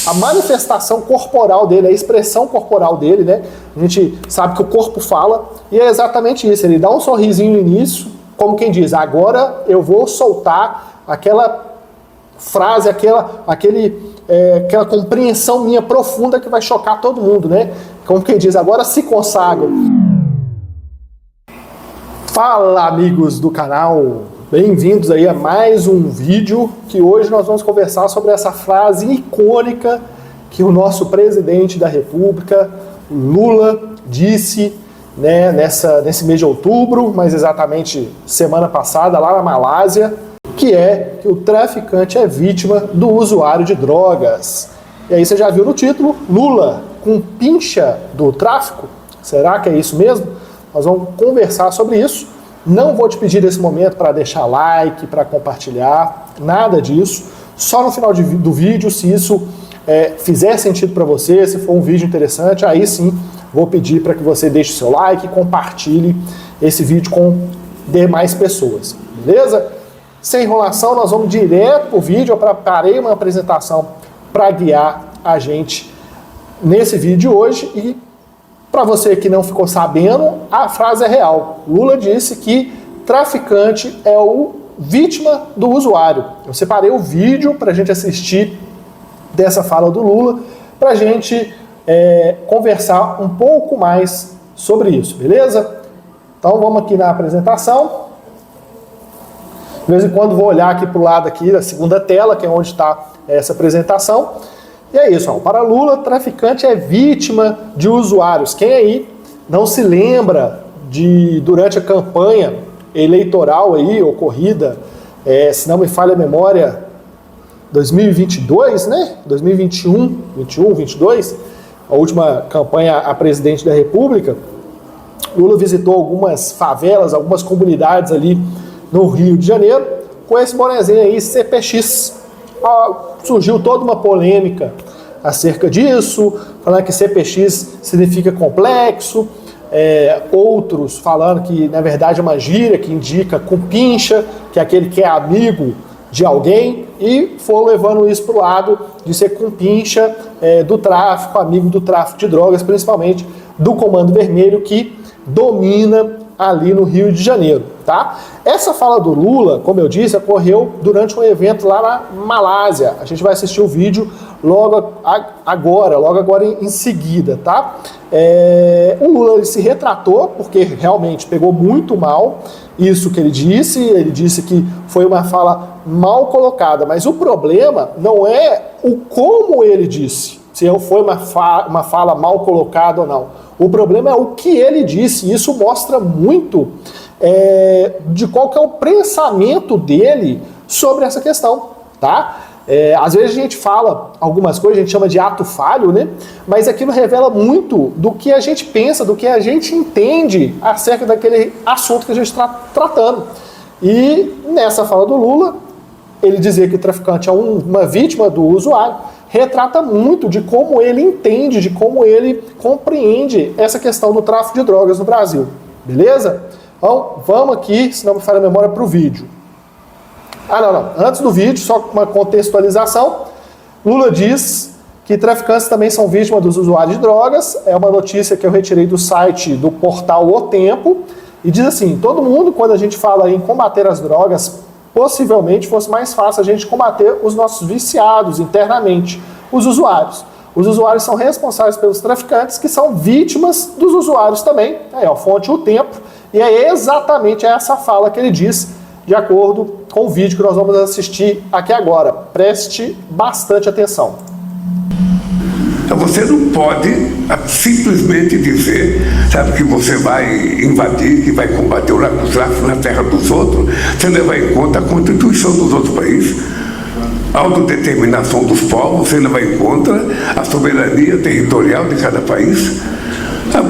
a manifestação corporal dele, a expressão corporal dele, né? A gente sabe que o corpo fala, e é exatamente isso. Ele dá um sorrisinho no início, como quem diz, agora eu vou soltar aquela frase, aquela compreensão minha profunda que vai chocar todo mundo, né? Como quem diz, agora se consagro. Fala, amigos do canal! Bem-vindos aí a mais um vídeo que hoje nós vamos conversar sobre essa frase icônica que o nosso presidente da República, Lula, disse, né, nesse mês de outubro, mais exatamente semana passada, lá na Malásia, que é que o traficante é vítima do usuário de drogas. E aí você já viu no título, Lula com pincha do tráfico? Será que é isso mesmo? Nós vamos conversar sobre isso. Não vou te pedir nesse momento para deixar like, para compartilhar, nada disso. Só no final do vídeo, se isso fizer sentido para você, se for um vídeo interessante, aí sim vou pedir para que você deixe seu like e compartilhe esse vídeo com demais pessoas, beleza? Sem enrolação, nós vamos direto para o vídeo. Eu preparei uma apresentação para guiar a gente nesse vídeo hoje e para você que não ficou sabendo, a frase é real. Lula disse que traficante é o vítima do usuário. Eu separei o vídeo para a gente assistir dessa fala do Lula, para a gente conversar um pouco mais sobre isso, beleza? Então vamos aqui na apresentação. De vez em quando vou olhar aqui para o lado aqui da segunda tela, que é onde está essa apresentação. E é isso, ó. Para Lula, traficante é vítima de usuários. Quem aí não se lembra de, durante a campanha eleitoral aí, ocorrida, se não me falha a memória, 2022, né? 2021, 22, a última campanha a presidente da República, Lula visitou algumas favelas, algumas comunidades ali no Rio de Janeiro, com esse bonezinho aí, CPX. Surgiu toda uma polêmica acerca disso, falando que CPX significa complexo, outros falando que na verdade é uma gíria que indica compincha, que é aquele que é amigo de alguém, e foram levando isso para o lado de ser compincha do tráfico, amigo do tráfico de drogas, principalmente do Comando Vermelho, que domina ali no Rio de Janeiro, tá? Essa fala do Lula, como eu disse, ocorreu durante um evento lá na Malásia. A gente vai assistir o vídeo logo agora em seguida, tá? O Lula ele se retratou, porque realmente pegou muito mal isso que ele disse que foi uma fala mal colocada, mas o problema não é o como ele disse, se foi uma fala mal colocada ou não. O problema é o que ele disse, e isso mostra muito de qual que é o pensamento dele sobre essa questão, tá? Às vezes a gente fala algumas coisas, a gente chama de ato falho, né? Mas aquilo revela muito do que a gente pensa, do que a gente entende acerca daquele assunto que a gente está tratando. E nessa fala do Lula, ele dizer que o traficante é uma vítima do usuário, retrata muito de como ele entende, de como ele compreende essa questão do tráfico de drogas no Brasil. Beleza? Então, vamos aqui, se não me falha a memória, para o vídeo. Não. Antes do vídeo, só uma contextualização. Lula diz que traficantes também são vítimas dos usuários de drogas. É uma notícia que eu retirei do site do portal O Tempo. E diz assim, todo mundo, quando a gente fala em combater as drogas, possivelmente fosse mais fácil a gente combater os nossos viciados internamente, os usuários. Os usuários são responsáveis pelos traficantes, que são vítimas dos usuários também. Aí, ó, fonte O Tempo. E é exatamente essa fala que ele diz, de acordo com o vídeo que nós vamos assistir aqui agora. Preste bastante atenção. Então você não pode simplesmente dizer, sabe, que você vai invadir, que vai combater o narcotráfico na terra dos outros, sem levar em conta a Constituição dos outros países, a autodeterminação dos povos, sem levar em conta a soberania territorial de cada país.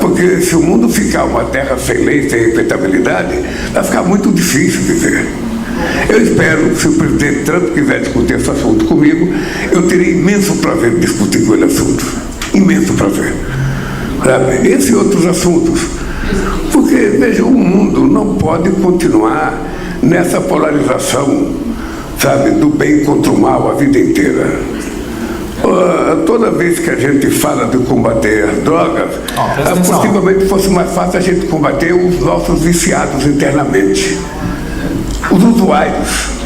Porque se o mundo ficar uma terra sem lei, sem respeitabilidade, vai ficar muito difícil viver. Eu espero, se o presidente Trump quiser discutir esse assunto comigo, eu teria imenso prazer em discutir com ele assunto. Imenso prazer. Sabe? Esse e outros assuntos. Porque, veja, o mundo não pode continuar nessa polarização, sabe, do bem contra o mal a vida inteira. toda vez que a gente fala de combater as drogas, possivelmente fosse mais fácil a gente combater os nossos viciados internamente. Os usuários.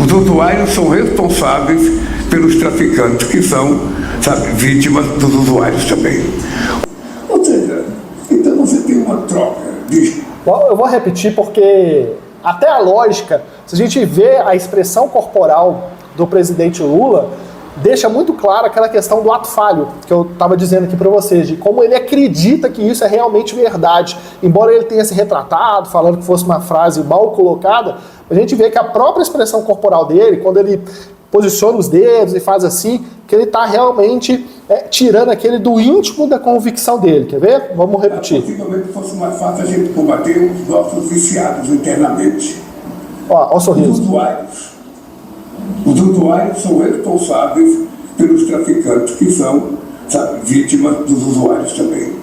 Os usuários são responsáveis pelos traficantes, que são, sabe, vítimas dos usuários também. Ou seja, então você tem uma troca de... Bom, eu vou repetir porque até a lógica, se a gente vê a expressão corporal do presidente Lula, deixa muito claro aquela questão do ato falho, que eu estava dizendo aqui para vocês, de como ele acredita que isso é realmente verdade. Embora ele tenha se retratado, falando que fosse uma frase mal colocada, a gente vê que a própria expressão corporal dele, quando ele posiciona os dedos e faz assim, que ele está realmente tirando aquele do íntimo da convicção dele. Quer ver? Vamos repetir. Possivelmente fosse mais fácil a gente combater os nossos viciados internamente. Ó o sorriso. Os usuários são responsáveis pelos traficantes, que são, sabe, vítimas dos usuários também.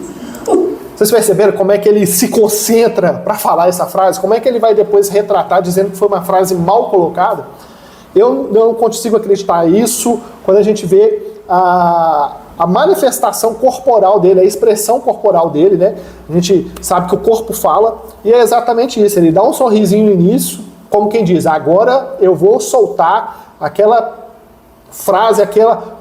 Vocês perceberam como é que ele se concentra para falar essa frase? Como é que ele vai depois retratar dizendo que foi uma frase mal colocada? Eu não consigo acreditar nisso quando a gente vê a manifestação corporal dele, a expressão corporal dele, né? A gente sabe que o corpo fala, e é exatamente isso. Ele dá um sorrisinho no início, como quem diz, agora eu vou soltar aquela frase, aquela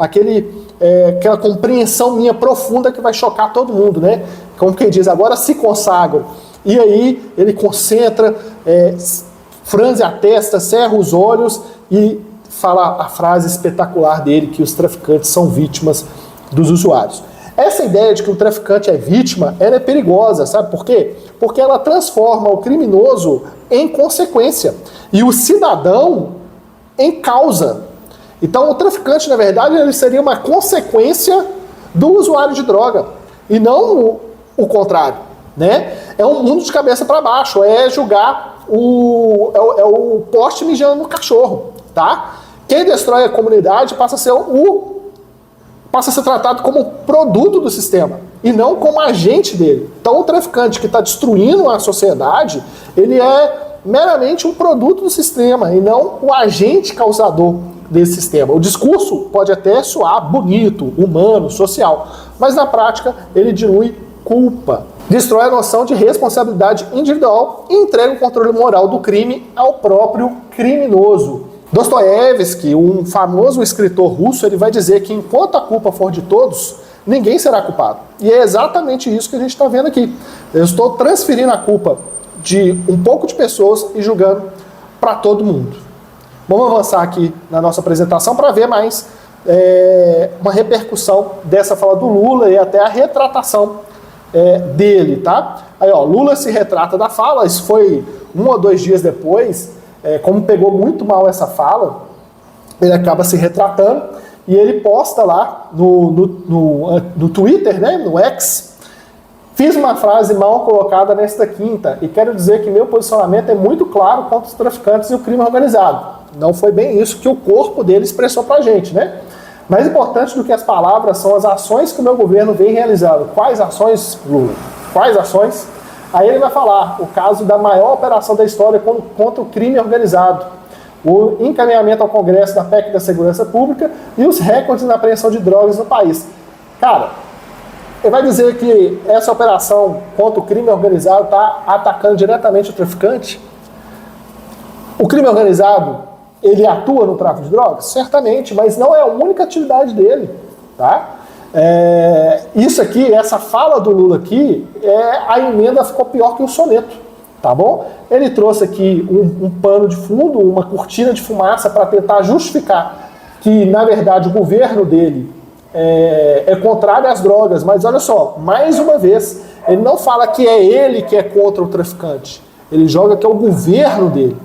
compreensão minha profunda que vai chocar todo mundo, né? Como quem diz, agora se consagram. E aí ele concentra, franze a testa, cerra os olhos e fala a frase espetacular dele, que os traficantes são vítimas dos usuários. Essa ideia de que o traficante é vítima, ela é perigosa, sabe por quê? Porque ela transforma o criminoso em consequência e o cidadão em causa. Então o traficante, na verdade, ele seria uma consequência do usuário de droga e não o contrário, né? É um mundo de cabeça para baixo, é julgar o poste mijando no cachorro, tá? Quem destrói a comunidade passa a ser tratado como produto do sistema e não como agente dele. Então o traficante que está destruindo a sociedade, ele é meramente um produto do sistema e não o agente causador desse sistema. O discurso pode até soar bonito, humano, social, mas na prática ele dilui culpa, destrói a noção de responsabilidade individual e entrega o controle moral do crime ao próprio criminoso. Dostoiévski, um famoso escritor russo, ele vai dizer que enquanto a culpa for de todos, ninguém será culpado. E é exatamente isso que a gente está vendo aqui. Eu estou transferindo a culpa de um pouco de pessoas e julgando para todo mundo. Vamos avançar aqui na nossa apresentação para ver mais uma repercussão dessa fala do Lula e até a retratação dele, tá? Aí, ó, Lula se retrata da fala, isso foi 1 ou 2 dias depois, como pegou muito mal essa fala, ele acaba se retratando e ele posta lá no Twitter, né, no X, fiz uma frase mal colocada nesta quinta e quero dizer que meu posicionamento é muito claro contra os traficantes e o crime organizado. Não foi bem isso que o corpo dele expressou pra gente, né? Mais importante do que as palavras são as ações que o meu governo vem realizando. Quais ações, Lula? Quais ações? Aí ele vai falar o caso da maior operação da história contra o crime organizado, o encaminhamento ao Congresso da PEC da Segurança Pública e os recordes na apreensão de drogas no país. Cara, ele vai dizer que essa operação contra o crime organizado está atacando diretamente o traficante? O crime organizado, ele atua no tráfico de drogas? Certamente, mas não é a única atividade dele, tá? Isso aqui, essa fala do Lula aqui, a emenda ficou pior que um soneto, tá bom? Ele trouxe aqui um pano de fundo, uma cortina de fumaça para tentar justificar que, na verdade, o governo dele é contrário às drogas, mas olha só, mais uma vez, ele não fala que é ele que é contra o traficante, ele joga que é o governo dele.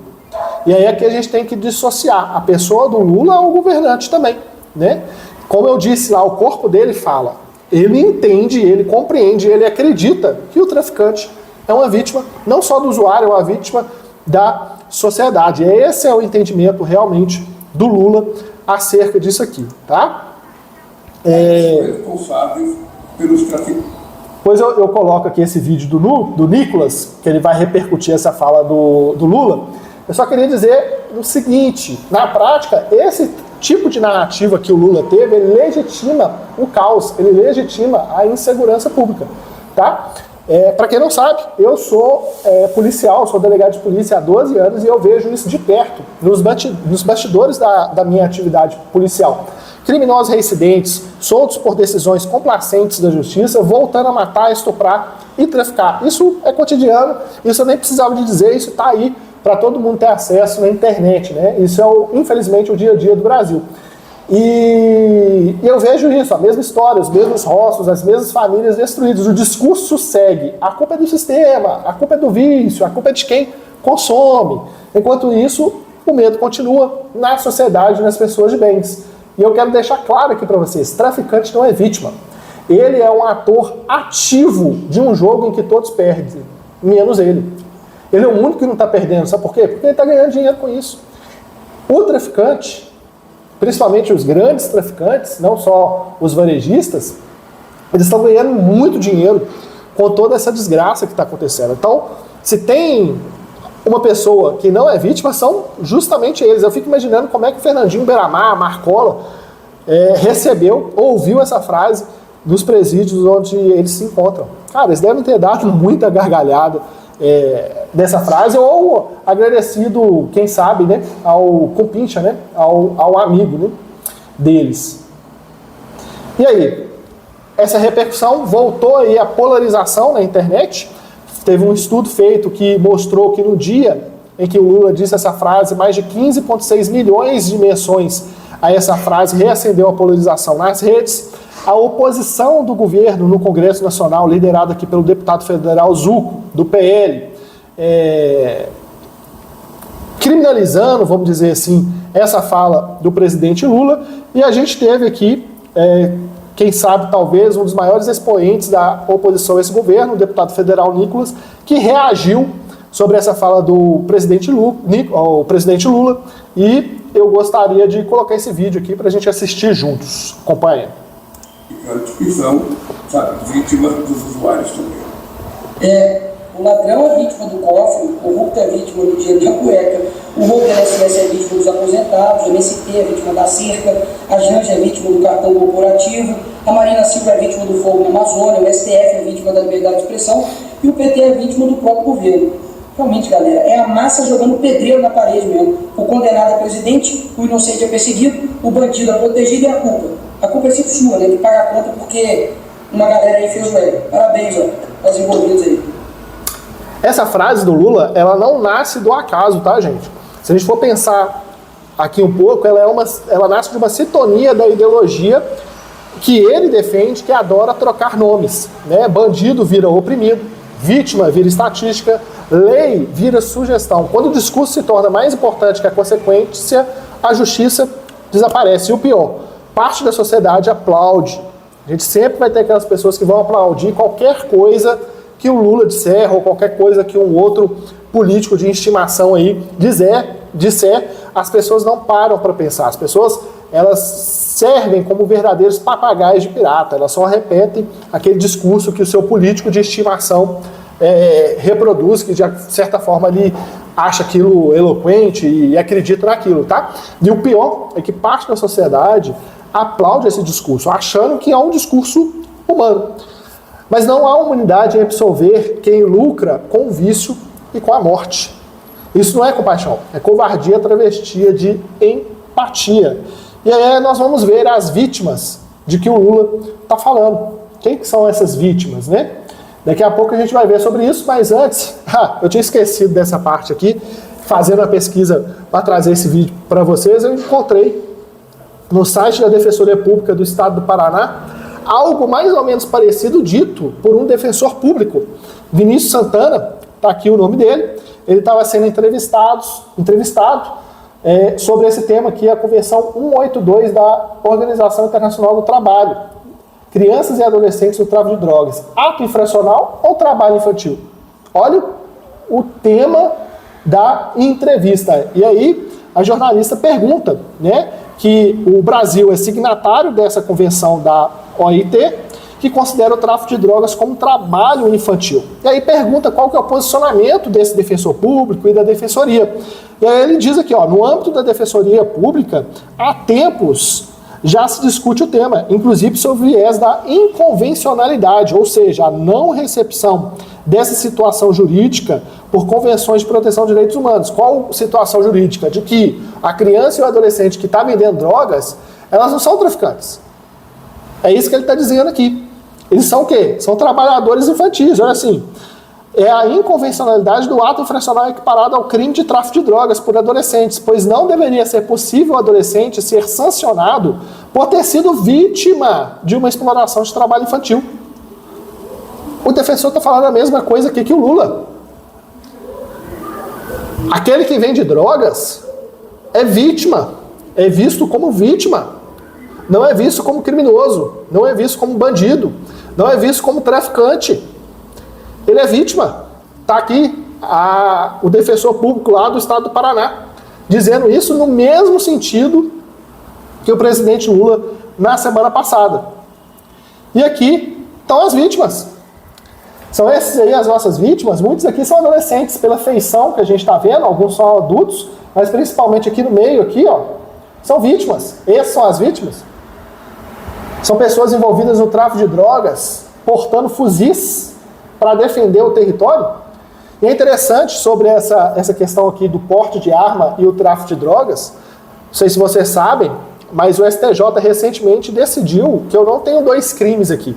E aí aqui a gente tem que dissociar a pessoa do Lula ao governante também, né? Como eu disse lá, o corpo dele fala, ele entende, ele compreende, ele acredita que o traficante é uma vítima, não só do usuário, é uma vítima da sociedade. E esse é o entendimento realmente do Lula acerca disso aqui, tá? Responsáveis pelos traficantes. Depois eu coloco aqui esse vídeo do Nicolas, que ele vai repercutir essa fala do Lula. Eu só queria dizer o seguinte, na prática, tipo de narrativa que o Lula teve, ele legitima o caos, ele legitima a insegurança pública, tá? Para quem não sabe, eu sou policial, sou delegado de polícia há 12 anos e eu vejo isso de perto, nos bastidores da minha atividade policial. Criminosos reincidentes, soltos por decisões complacentes da justiça, voltando a matar, estuprar e traficar. Isso é cotidiano, isso eu nem precisava de dizer, isso está aí para todo mundo ter acesso na internet, né? Isso é, infelizmente, o dia a dia do Brasil. E eu vejo isso, a mesma história, os mesmos rostos, as mesmas famílias destruídas. O discurso segue. A culpa é do sistema, a culpa é do vício, a culpa é de quem consome. Enquanto isso, o medo continua na sociedade, nas pessoas de bens. E eu quero deixar claro aqui para vocês, traficante não é vítima. Ele é um ator ativo de um jogo em que todos perdem, menos ele. Ele é o único que não está perdendo, sabe por quê? Porque ele está ganhando dinheiro com isso. O traficante, principalmente os grandes traficantes, não só os varejistas, eles estão ganhando muito dinheiro com toda essa desgraça que está acontecendo. Então, se tem uma pessoa que não é vítima, são justamente eles. Eu fico imaginando como é que o Fernandinho Beiramar, Marcola, ouviu essa frase dos presídios onde eles se encontram. Cara, eles devem ter dado muita gargalhada dessa frase, ou agradecido, quem sabe, né, ao compincha, né, ao amigo, né, deles. E aí, essa repercussão voltou aí a polarização na internet. Teve um estudo feito que mostrou que no dia em que o Lula disse essa frase, mais de 15,6 milhões de menções a essa frase reacendeu a polarização nas redes. A oposição do governo no Congresso Nacional, liderada aqui pelo deputado federal Zucco, do PL, criminalizando, vamos dizer assim, essa fala do presidente Lula. E a gente teve aqui, quem sabe, talvez, um dos maiores expoentes da oposição a esse governo, o deputado federal Nicolas, que reagiu sobre essa fala do presidente Lula. E eu gostaria de colocar esse vídeo aqui para a gente assistir juntos. Acompanhe. Que são, sabe, vítimas dos usuários também. O ladrão é vítima do cofre, o corrupto é vítima do dinheiro da cueca, o roubo da INSS é vítima dos aposentados, o MST é vítima da cerca, a Janja é vítima do cartão corporativo, a Marina Silva é vítima do fogo na Amazônia, o STF é vítima da liberdade de expressão e o PT é vítima do próprio governo. Realmente, galera, é a massa jogando pedreiro na parede mesmo. O condenado é presidente, o inocente é perseguido, o bandido é protegido e a culpa. A culpa é sempre sua, né? Que paga a conta porque uma galera aí fez o erro. Parabéns, ó, aos envolvidos aí. Essa frase do Lula, ela não nasce do acaso, tá, gente? Se a gente for pensar aqui um pouco, ela nasce de uma sintonia da ideologia que ele defende, que adora trocar nomes, né? Bandido vira oprimido, vítima vira estatística, lei vira sugestão. Quando o discurso se torna mais importante que a consequência, a justiça desaparece. E o pior, parte da sociedade aplaude. A gente sempre vai ter aquelas pessoas que vão aplaudir qualquer coisa que o Lula disser, ou qualquer coisa que um outro político de estimação aí disser, as pessoas não param para pensar. As pessoas, elas servem como verdadeiros papagaios de pirata, elas só repetem aquele discurso que o seu político de estimação reproduz, que de certa forma ele acha aquilo eloquente e acredita naquilo, tá? E o pior é que parte da sociedade aplaude esse discurso, achando que é um discurso humano. Mas não há humanidade em absolver quem lucra com o vício e com a morte. Isso não é compaixão, é covardia travestida de empatia. E aí nós vamos ver as vítimas de que o Lula está falando. Quem que são essas vítimas, né? Daqui a pouco a gente vai ver sobre isso, mas antes, eu tinha esquecido dessa parte aqui, fazendo a pesquisa para trazer esse vídeo para vocês, eu encontrei no site da Defensoria Pública do Estado do Paraná algo mais ou menos parecido dito por um defensor público, Vinícius Santana, está aqui o nome dele, ele estava sendo entrevistado sobre esse tema aqui, a Convenção 182 da Organização Internacional do Trabalho, crianças e adolescentes no tráfico de drogas, ato infracional ou trabalho infantil? Olha o tema da entrevista. E aí a jornalista pergunta, né, que o Brasil é signatário dessa convenção da OIT que considera o tráfico de drogas como trabalho infantil. E aí pergunta qual que é o posicionamento desse defensor público e da defensoria. E aí ele diz aqui, ó, no âmbito da defensoria pública, há tempos já se discute o tema, inclusive sobre o viés da inconvencionalidade, ou seja, a não recepção dessa situação jurídica por convenções de proteção de direitos humanos. Qual situação jurídica? De que a criança e o adolescente que está vendendo drogas, elas não são traficantes. É isso que ele está dizendo aqui. Eles são o quê? São trabalhadores infantis. Olha assim, é a inconvencionalidade do ato infracional equiparado ao crime de tráfico de drogas por adolescentes, pois não deveria ser possível o adolescente ser sancionado por ter sido vítima de uma exploração de trabalho infantil. O defensor está falando a mesma coisa aqui que o Lula. Aquele que vende drogas é vítima, é visto como vítima, não é visto como criminoso, não é visto como bandido, não é visto como traficante. Ele é vítima. Está aqui o defensor público lá do estado do Paraná, dizendo isso no mesmo sentido que o presidente Lula na semana passada. E aqui estão as vítimas. São esses aí as nossas vítimas. Muitos aqui são adolescentes, pela feição que a gente está vendo, alguns são adultos, mas principalmente aqui no meio, aqui, ó, são vítimas. Essas são as vítimas. São pessoas envolvidas no tráfico de drogas, portando fuzis para defender o território. E é interessante sobre essa questão aqui do porte de arma e o tráfico de drogas. Não sei se vocês sabem, mas o STJ recentemente decidiu que eu não tenho dois crimes aqui.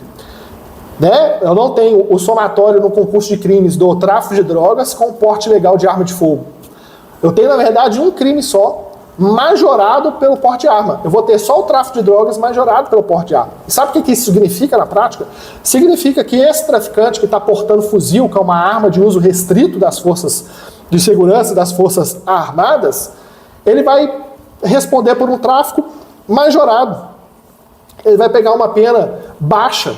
Né? Eu não tenho o somatório no concurso de crimes do tráfico de drogas com porte ilegal de arma de fogo. Eu tenho, na verdade, um crime só, majorado pelo porte de arma. Eu vou ter só o tráfico de drogas majorado pelo porte de arma. E sabe o que isso significa na prática? Significa que esse traficante que está portando fuzil, que é uma arma de uso restrito das forças de segurança, das forças armadas, ele vai responder por um tráfico majorado. Ele vai pegar uma pena baixa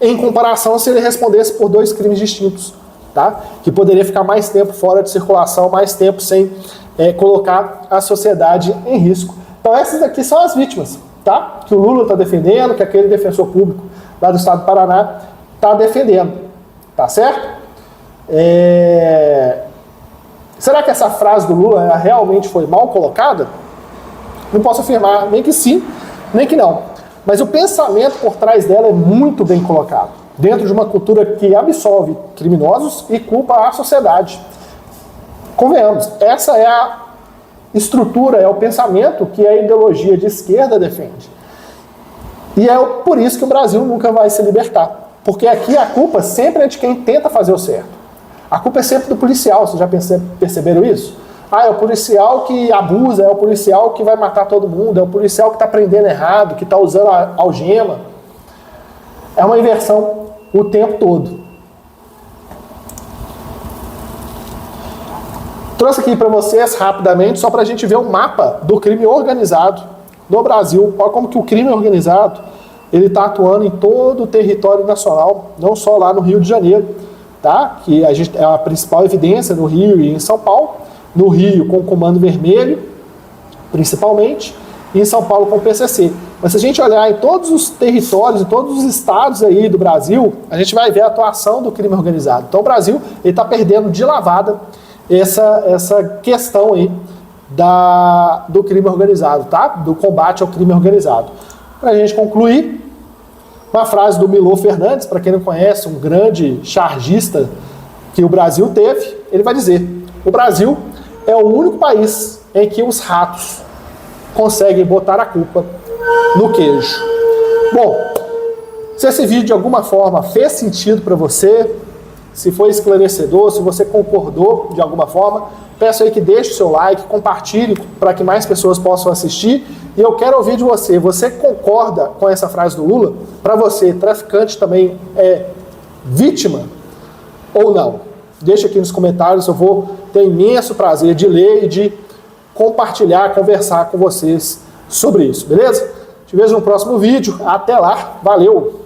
em comparação se ele respondesse por dois crimes distintos, tá? Que poderia ficar mais tempo fora de circulação, mais tempo sem colocar a sociedade em risco. Então essas aqui são as vítimas, tá? Que o Lula está defendendo, que aquele defensor público lá do estado do Paraná está defendendo, tá certo? Será que essa frase do Lula ela realmente foi mal colocada? Não posso afirmar nem que sim, nem que não. Mas o pensamento por trás dela é muito bem colocado, dentro de uma cultura que absolve criminosos e culpa a sociedade. Convenhamos, essa é a estrutura, é o pensamento que a ideologia de esquerda defende. E é por isso que o Brasil nunca vai se libertar. Porque aqui a culpa sempre é de quem tenta fazer o certo. A culpa é sempre do policial, vocês já perceberam isso? Ah, é o policial que abusa, é o policial que vai matar todo mundo, é o policial que está prendendo errado, que está usando a algema. É uma inversão o tempo todo. Trouxe aqui para vocês, rapidamente, só para a gente ver o mapa do crime organizado no Brasil. Olha como que o crime organizado ele está atuando em todo o território nacional, não só lá no Rio de Janeiro, tá? Que a gente, é a principal evidência no Rio e em São Paulo. No Rio com o Comando Vermelho, principalmente, e em São Paulo com o PCC. Mas se a gente olhar em todos os territórios, em todos os estados aí do Brasil, a gente vai ver a atuação do crime organizado. Então o Brasil está perdendo de lavada essa questão aí do crime organizado, tá? Do combate ao crime organizado. Para a gente concluir, uma frase do Milor Fernandes, para quem não conhece, um grande chargista que o Brasil teve, ele vai dizer: o Brasil é o único país em que os ratos conseguem botar a culpa no queijo. Bom, se esse vídeo de alguma forma fez sentido para você, se foi esclarecedor, se você concordou de alguma forma, peço aí que deixe o seu like, compartilhe para que mais pessoas possam assistir. E eu quero ouvir de você. Você concorda com essa frase do Lula? Para você, traficante também é vítima ou não? Deixa aqui nos comentários, eu vou ter imenso prazer de ler e de compartilhar, conversar com vocês sobre isso, beleza? Te vejo no próximo vídeo. Até lá, valeu!